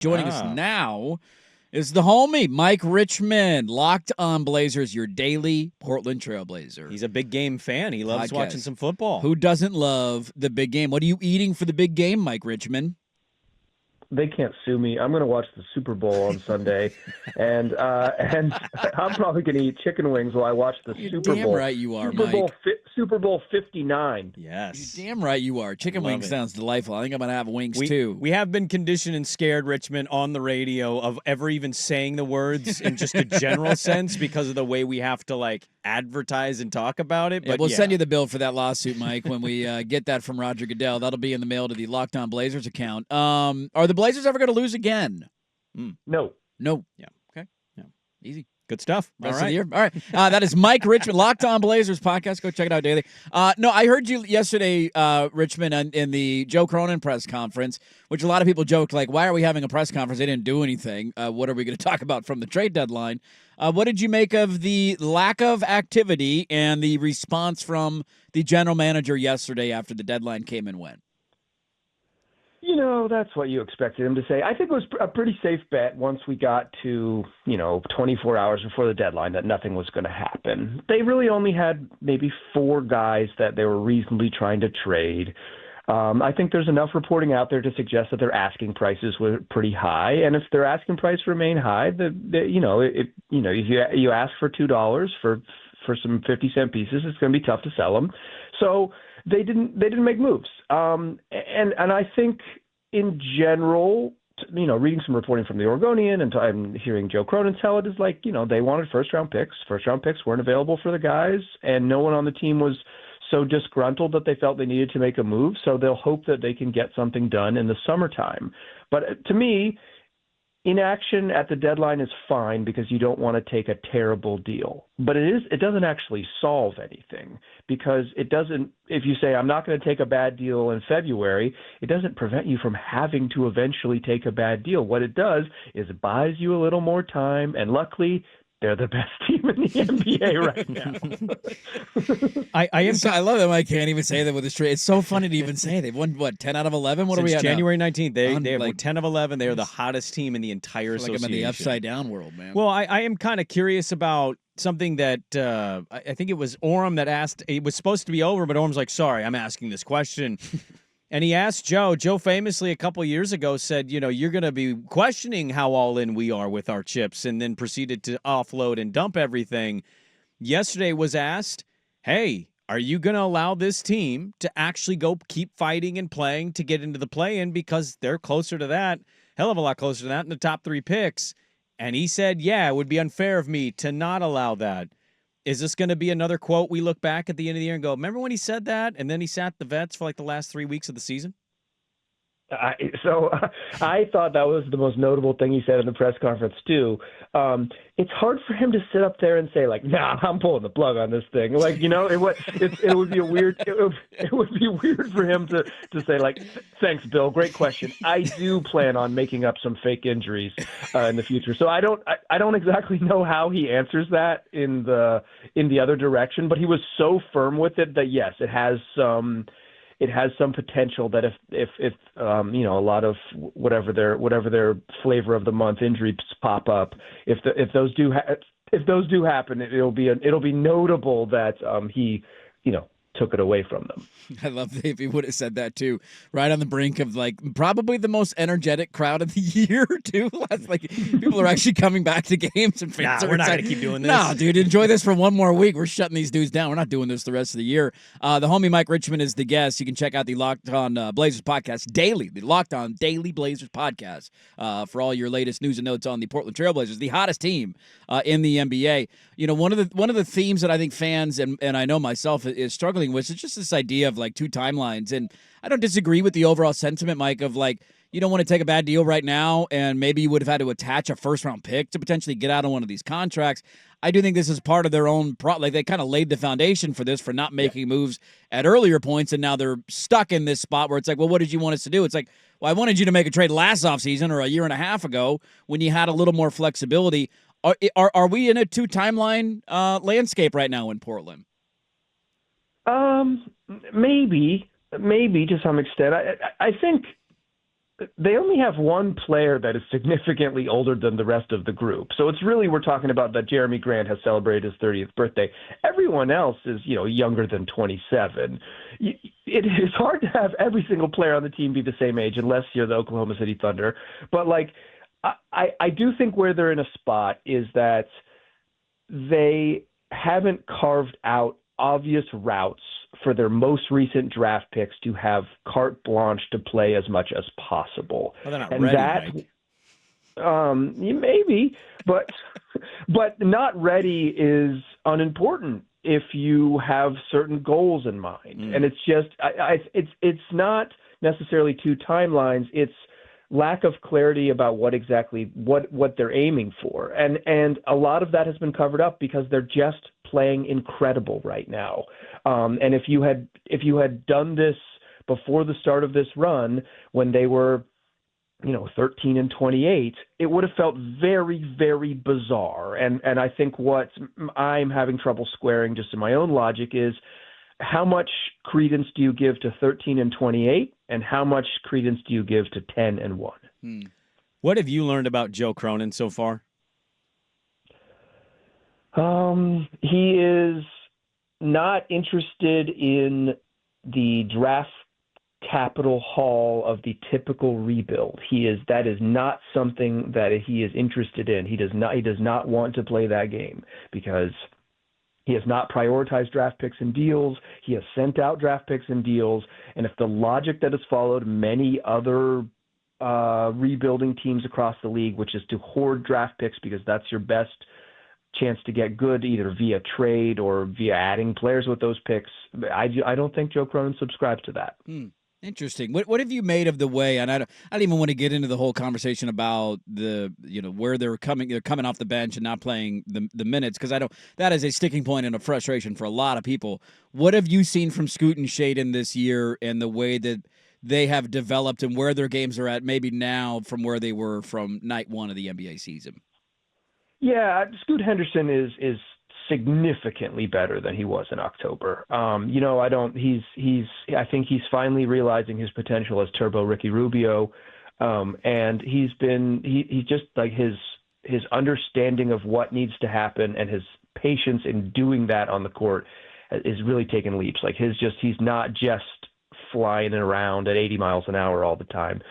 Joining us now is the homie, Mike Richman, Locked On Blazers, your daily Portland Trailblazer. He's a big game fan. He loves watching some football. Who doesn't love the big game? What are you eating for the big game, Mike Richman? They can't sue me. I'm going to watch the Super Bowl on Sunday, and I'm probably going to eat chicken wings while I watch the Super Bowl. Damn right you are, Mike. Super Bowl 59. Yes. You're damn right you are. Chicken wings sounds delightful. I think I'm going to have wings, too. We have been conditioned and scared, Richmond, on the radio of ever even saying the words in just a general sense because of the way we have to, advertise and talk about it. But we'll send you the bill for that lawsuit, Mike, when we get that from Roger Goodell. That'll be in the mail to the Locked On Blazers account. Are the Blazers ever going to lose again? No. Yeah. Okay. Yeah. Easy. Good stuff. Rest of the year. All right. That is Mike Richman, Locked On Blazers podcast. Go check it out daily. No, I heard you yesterday, Richman, in the Joe Cronin press conference, which a lot of people joked, why are we having a press conference? They didn't do anything. What are we going to talk about from the trade deadline? What did you make of the lack of activity and the response from the general manager yesterday after the deadline came and went? That's what you expected him to say. I think it was a pretty safe bet once we got to, 24 hours before the deadline that nothing was going to happen. They really only had maybe 4 guys that they were reasonably trying to trade. I think there's enough reporting out there to suggest that their asking prices were pretty high, and if their asking price remain high, if you ask for $2 for some 50-cent pieces, it's going to be tough to sell them. So they didn't make moves, and I think in general, reading some reporting from the Oregonian and I'm hearing Joe Cronin tell it is they wanted first round picks. First round picks weren't available for the guys, and no one on the team was so disgruntled that they felt they needed to make a move. So they'll hope that they can get something done in the summertime. But to me, inaction at the deadline is fine because you don't want to take a terrible deal. But it doesn't actually solve anything because it doesn't, if you say I'm not going to take a bad deal in February, it doesn't prevent you from having to eventually take a bad deal. What it does is it buys you a little more time, and luckily they're the best team in the NBA right now. I love that Mike can't even say that with a straight. It's so funny to even say. They've won, 10 out of 11? What are we at January now? 19th. They have 10 of 11. They are the hottest team in the entire association. I'm in the upside-down world, man. Well, I am kind of curious about something that I think it was Orem that asked. It was supposed to be over, but Orem's like, sorry, I'm asking this question. And he asked Joe. Joe famously a couple years ago said, you're going to be questioning how all in we are with our chips, and then proceeded to offload and dump everything. Yesterday was asked, hey, are you going to allow this team to actually go keep fighting and playing to get into the play-in because they're closer to that, hell of a lot closer to that in the top 3 picks? And he said, yeah, it would be unfair of me to not allow that. Is this going to be another quote we look back at the end of the year and go, remember when he said that? And then he sat the vets for the last 3 weeks of the season? I thought that was the most notable thing he said in the press conference too. It's hard for him to sit up there and say nah, I'm pulling the plug on this thing. It would be weird for him to say thanks, Bill, great question. I do plan on making up some fake injuries in the future. So I don't exactly know how he answers that in the other direction, but he was so firm with it that yes, it has some potential that if a lot of whatever their flavor of the month injuries pop up, if those do happen, it'll be notable that he took it away from them. I love if he would have said that too, right on the brink of probably the most energetic crowd of the year too. People are actually coming back to games and fans we're not going to keep doing this. No, dude, enjoy this for one more week. We're shutting these dudes down. We're not doing this the rest of the year. The homie Mike Richman is the guest. You can check out the Locked On Blazers podcast daily, the Locked On Daily Blazers podcast for all your latest news and notes on the Portland Trailblazers, the hottest team in the NBA. One of the themes that I think fans and I know myself is struggling with is just this idea of 2 timelines. And I don't disagree with the overall sentiment, Mike, of you don't want to take a bad deal right now, and maybe you would have had to attach a first-round pick to potentially get out of one of these contracts. I do think this is part of their own they kind of laid the foundation for this, for not making moves at earlier points, and now they're stuck in this spot where it's well, what did you want us to do? It's well, I wanted you to make a trade last offseason or a year and a half ago when you had a little more flexibility. Are we in a 2-timeline landscape right now in Portland? Maybe to some extent. I think they only have one player that is significantly older than the rest of the group. So it's really, we're talking about that Jeremy Grant has celebrated his 30th birthday. Everyone else is, younger than 27. It is hard to have every single player on the team be the same age unless you're the Oklahoma City Thunder. But I do think where they're in a spot is that they haven't carved out obvious routes for their most recent draft picks to have carte blanche to play as much as possible. Well, they're not and ready, Mike. Maybe, but not ready is unimportant if you have certain goals in mind. And it's just it's not necessarily two timelines. It's lack of clarity about what they're aiming for. And a lot of that has been covered up because they're just playing incredible right now. And if you had done this before the start of this run, when they were 13-28, it would have felt very, very bizarre. And I think what I'm having trouble squaring just in my own logic is, how much credence do you give to 13-28, and how much credence do you give to 10-1? What have you learned about Joe Cronin so far? He is not interested in the draft capital haul of the typical rebuild. That is not something that he is interested in. He does not want to play that game because he has not prioritized draft picks and deals. He has sent out draft picks and deals. And if the logic that has followed many other rebuilding teams across the league, which is to hoard draft picks because that's your best chance to get good either via trade or via adding players with those picks, I don't think Joe Cronin subscribes to that. Interesting. What have you made of the way? And I don't even want to get into the whole conversation about where they're coming off the bench and not playing the minutes, because that is a sticking point and a frustration for a lot of people. What have you seen from Scoot and Shaedon this year and the way that they have developed and where their games are at maybe now from where they were from night one of the NBA season? Yeah, Scoot Henderson is significantly better than he was in October. I think he's finally realizing his potential as Turbo Ricky Rubio. And he's just like his understanding of what needs to happen and his patience in doing that on the court is really taking leaps. Like he's not just flying around at 80 miles an hour all the time.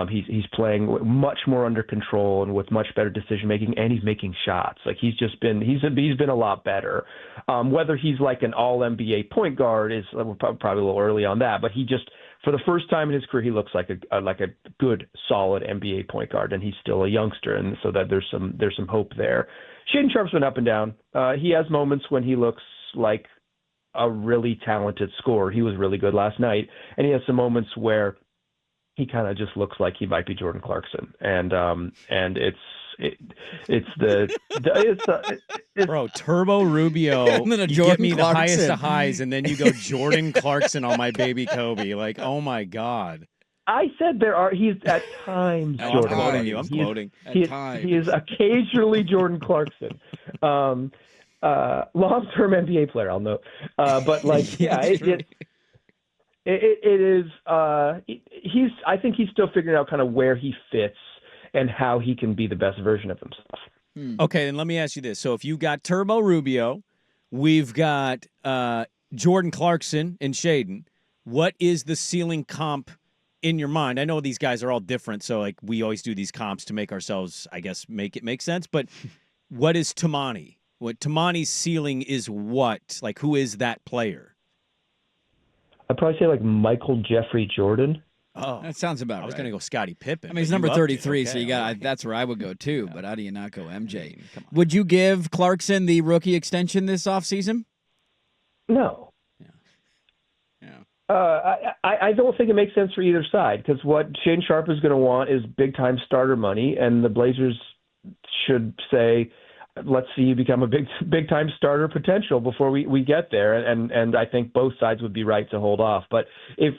He's playing much more under control and with much better decision making, and he's making shots. Like he's been a lot better. Whether he's like an all NBA point guard is probably a little early on that, but he just, for the first time in his career, he looks like a good solid NBA point guard, and he's still a youngster, and so that there's some hope there. Shaedon Sharpe's been up and down. He has moments when he looks like a really talented scorer. He was really good last night, and he has some moments where he kind of just looks like he might be Jordan Clarkson, and bro, Turbo Rubio. And then you Jordan get me Clarkson. The highest of highs, and then you go Jordan Clarkson on my baby Kobe. Like, oh my god. I said he's at times I'm Jordan quoting Clarkson. you. I'm quoting. At times. He is occasionally Jordan Clarkson. Long-term NBA player, I'll note. But like, yeah, it is. I think he's still figuring out kind of where he fits and how he can be the best version of himself. Okay, then let me ask you this. So if you got Turbo Rubio, we've got Jordan Clarkson and Shaedon, what is the ceiling comp in your mind? I know these guys are all different, so like we always do these comps to make ourselves, I guess, make it make sense. But what is Tamani? What Tamani's ceiling is what? Like, who is that player? I'd probably say like Michael Jeffrey Jordan. Oh, that sounds about right. I was going to go Scottie Pippen. I mean, he's number 33, so you got that's where I would go too. Yeah. But how do you not go MJ? Come on. Would you give Clarkson the rookie extension this offseason? No. Yeah. I don't think it makes sense for either side, because what Shaedon Sharpe is going to want is big-time starter money, and the Blazers should say, let's see you become a big-time starter potential before we get there. And I think both sides would be right to hold off. But if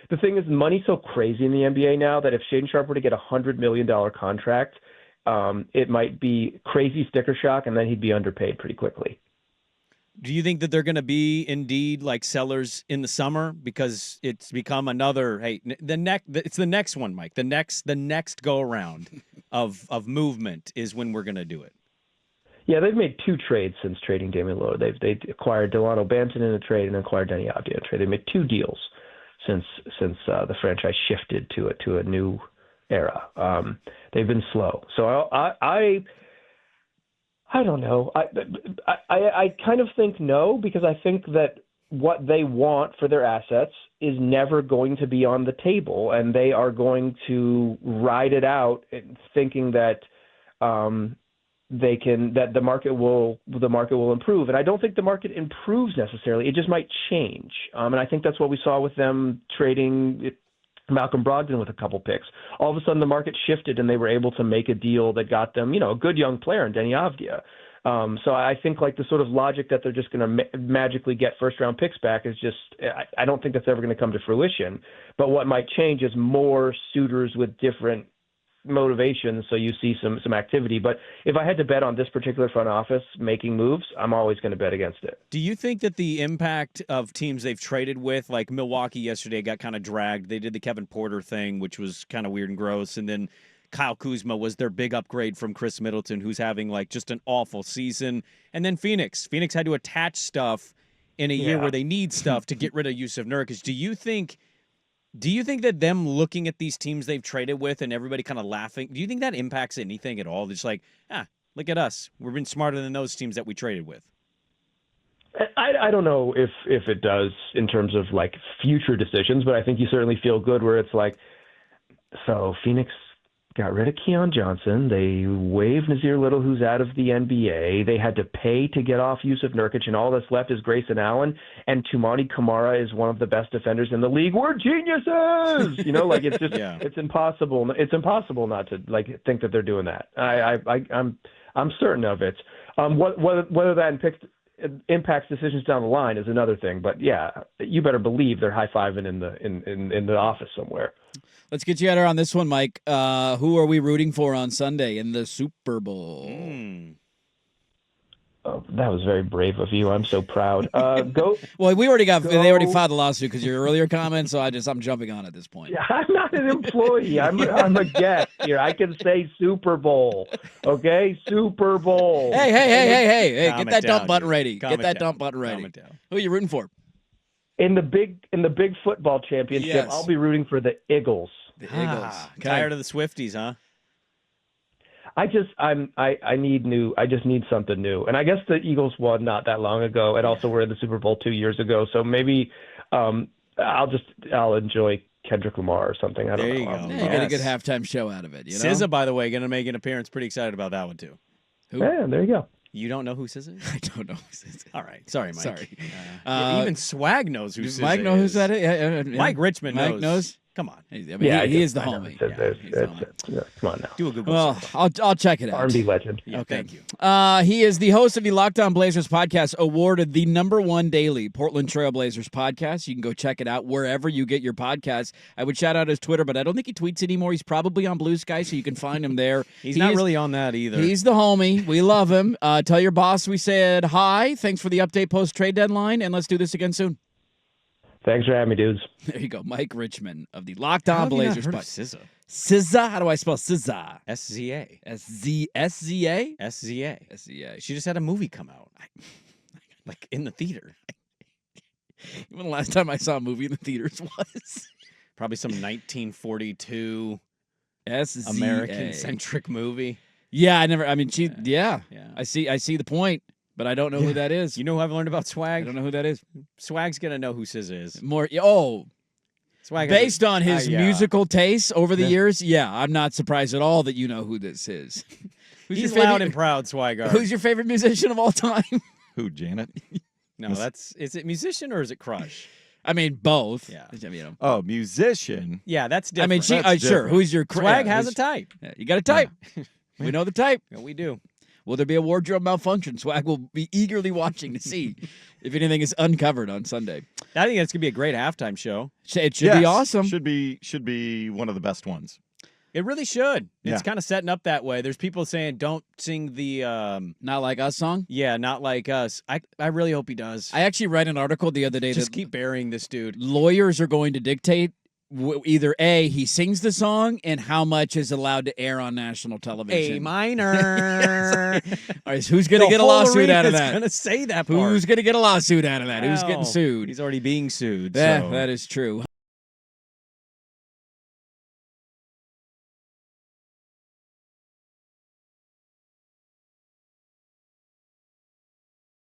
the thing is, money's so crazy in the NBA now that if Shaedon Sharpe were to get $100 million contract, it might be crazy sticker shock, and then he'd be underpaid pretty quickly. Do you think that they're going to be indeed like sellers in the summer because it's become another? Hey, it's the next one, Mike. The next go around of movement is when we're going to do it. Yeah, they've made 2 trades since trading Damian Lillard. They acquired Delano Banton in a trade and acquired Denny Avdia in a trade. They made 2 deals since the franchise shifted to a new era. They've been slow. So I don't know. I kind of think no, because I think that what they want for their assets is never going to be on the table, and they are going to ride it out thinking that that the market will improve. And I don't think the market improves necessarily. It just might change. And I think that's what we saw with them trading Malcolm Brogdon with a couple picks. All of a sudden the market shifted and they were able to make a deal that got them, a good young player in Denny Avdia. So I think like the sort of logic that they're just going to magically get first-round picks back is just – I don't think that's ever going to come to fruition. But what might change is more suitors with different motivations, so you see some activity. But if I had to bet on this particular front office making moves, I'm always going to bet against it. Do you think that the impact of teams they've traded with, like Milwaukee yesterday got kind of dragged? They did the Kevin Porter thing, which was kind of weird and gross, and then Kyle Kuzma was their big upgrade from Chris Middleton, who's having like just an awful season. And then Phoenix had to attach stuff in a year where they need stuff to get rid of Yusuf Nurkic. Do you think that them looking at these teams they've traded with and everybody kind of laughing, do you think that impacts anything at all? It's like, look at us. We've been smarter than those teams that we traded with. I don't know if it does in terms of like future decisions, but I think you certainly feel good where it's like, so Phoenix got rid of Keon Johnson. They waived Nazir Little, who's out of the NBA. They had to pay to get off Yusuf Nurkic, and all that's left is Grayson Allen. And Toumani Camara is one of the best defenders in the league. We're geniuses! Like it's just it's impossible. It's impossible not to like think that they're doing that. I'm certain of it. Whether that impacts decisions down the line is another thing. But yeah, you better believe they're high-fiving in the office somewhere. Let's get you out on this one, Mike. Who are we rooting for on Sunday in the Super Bowl? Oh, that was very brave of you. I'm so proud. Go. Well, they already filed a lawsuit because your earlier comments, so I'm jumping on at this point. Yeah, I'm not an employee. I'm a guest here. I can say Super Bowl. Okay? Super Bowl. Hey. Get that dump button ready. Get that dump button ready. Who are you rooting for? In the big football championship, yes. I'll be rooting for the Eagles. The Eagles. Okay. Tired of the Swifties, huh? I just need something new. And I guess the Eagles won not that long ago and also were in the Super Bowl 2 years ago. So maybe I'll enjoy Kendrick Lamar or something. I don't know. There you go. Yeah, you get a good halftime show out of it. SZA, by the way, going to make an appearance. Pretty excited about that one, too. Who? Yeah, there you go. You don't know who SZA is? I don't know who SZA is. All right. Sorry, Mike. Sorry. Even Swag knows who SZA is. Mike knows who that is? Yeah. Mike Richman knows. Mike knows? Come on. He is the homie. Come on now. Do a Google search. I'll check it out. R&B legend. Yeah, okay. Thank you. He is the host of the Locked On Blazers podcast, awarded the #1 daily Portland Trail Blazers podcast. You can go check it out wherever you get your podcasts. I would shout out his Twitter, but I don't think he tweets anymore. He's probably on Blue Sky, so you can find him there. He's not really on that either. He's the homie. We love him. Tell your boss we said hi. Thanks for the update post-trade deadline, and let's do this again soon. Thanks for having me, dudes. There you go. Mike Richman of the Locked On Blazers podcast. SZA? How do I spell SZA? SZA. SZA? SZA. SZA. She just had a movie come out. Like in the theater. When the last time I saw a movie in the theaters was? Probably some 1942 SZA. American-centric movie. Yeah, I see the point. But I don't know who that is. You know who I've learned about Swag? I don't know who that is. Swag's going to know who SZA is. Swag based on his musical tastes over the years, I'm not surprised at all that you know who this is. He's loud and proud, Swagger. Who's your favorite musician of all time? Who, Janet? No, is it musician or is it crush? I mean, both. Yeah. Oh, musician. Yeah, that's different. I mean, sure. Who's your Swag has a type. Yeah, you got a type. We know the type. Yeah, we do. Will there be a wardrobe malfunction? Swag will be eagerly watching to see if anything is uncovered on Sunday. I think it's going to be a great halftime show. It should be awesome. Should be one of the best ones. It really should. Yeah. It's kind of setting up that way. There's people saying don't sing the Not Like Us song? yeah, Not Like Us. I really hope he does. I actually read an article the other day Just that keep burying this dude. lawyers are going to dictate either A, he sings the song, and how much is allowed to air on national television. A minor. All right, who's going to get a lawsuit out of that? Going to say that part. Who's going to get a lawsuit out of that? Who's getting Well, sued? He's already being sued. Yeah, so. that is true.